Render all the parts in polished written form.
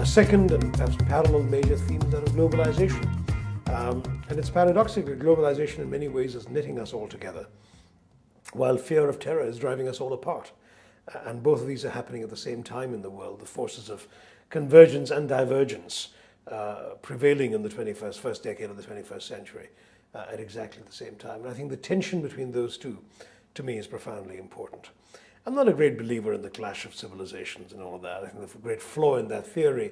A second and perhaps parallel major theme is that of globalization. And it's paradoxical, globalization in many ways is knitting us all together, while fear of terror is driving us all apart. And both of these are happening at the same time in the world, the forces of convergence and divergence prevailing in the first decade of the 21st century at exactly the same time. And I think the tension between those two, to me, is profoundly important. I'm not a great believer in the clash of civilizations and all of that. I think the great flaw in that theory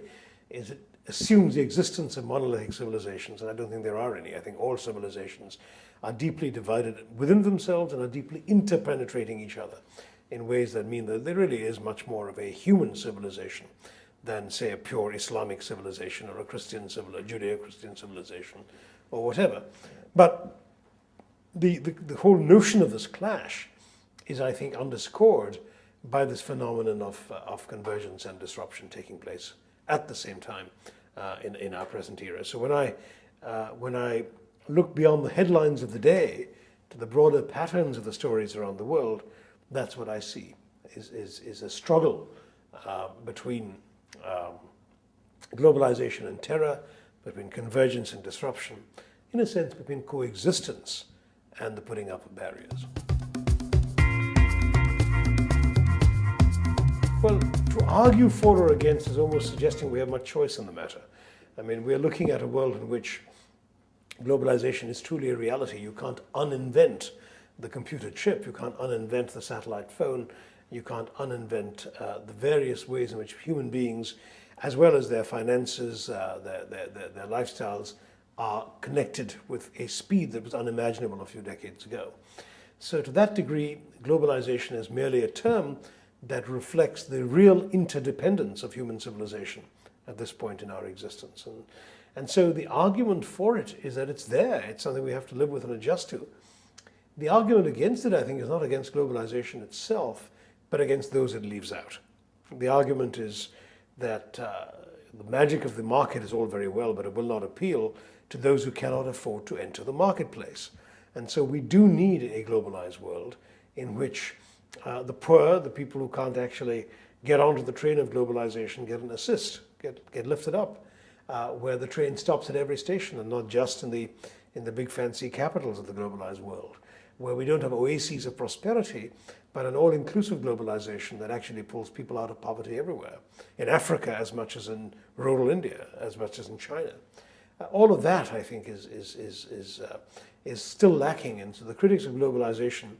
is it assumes the existence of monolithic civilizations, and I don't think there are any. I think all civilizations are deeply divided within themselves and are deeply interpenetrating each other in ways that mean that there really is much more of a human civilization than, say, a pure Islamic civilization or a Christian Judeo-Christian civilization or whatever. But the whole notion of this clash is, I think, underscored by this phenomenon of convergence and disruption taking place at the same time in our present era. So when I look beyond the headlines of the day to the broader patterns of the stories around the world, that's what I see, is a struggle between globalization and terror, between convergence and disruption, in a sense between coexistence and the putting up of barriers. Well, to argue for or against is almost suggesting we have much choice in the matter. I mean, we're looking at a world in which globalization is truly a reality. You can't uninvent the computer chip, you can't uninvent the satellite phone, you can't uninvent the various ways in which human beings, as well as their finances, their lifestyles, are connected with a speed that was unimaginable a few decades ago. So to that degree, globalization is merely a term that reflects the real interdependence of human civilization at this point in our existence. And so the argument for it is that it's there, it's something we have to live with and adjust to. The argument against it, I think, is not against globalization itself, but against those it leaves out. The argument is that the magic of the market is all very well, but it will not appeal to those who cannot afford to enter the marketplace. And so we do need a globalized world in which the poor, the people who can't actually get onto the train of globalization, get an assist, get lifted up, where the train stops at every station and not just in the big fancy capitals of the globalized world, where we don't have oases of prosperity, but an all-inclusive globalization that actually pulls people out of poverty everywhere, in Africa as much as in rural India, as much as in China. All of that, I think, is still lacking, and so the critics of globalization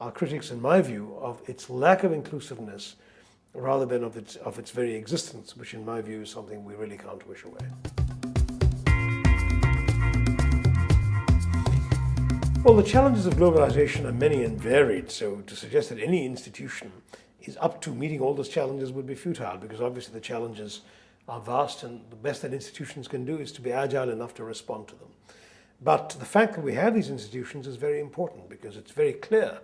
are critics, in my view, of its lack of inclusiveness rather than of its very existence, which in my view is something we really can't wish away. Well, the challenges of globalization are many and varied, so to suggest that any institution is up to meeting all those challenges would be futile, because obviously the challenges are vast, and the best that institutions can do is to be agile enough to respond to them. But the fact that we have these institutions is very important, because it's very clear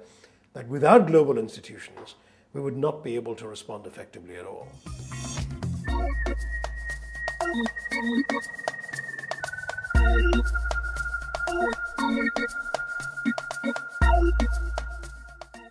that without global institutions, we would not be able to respond effectively at all.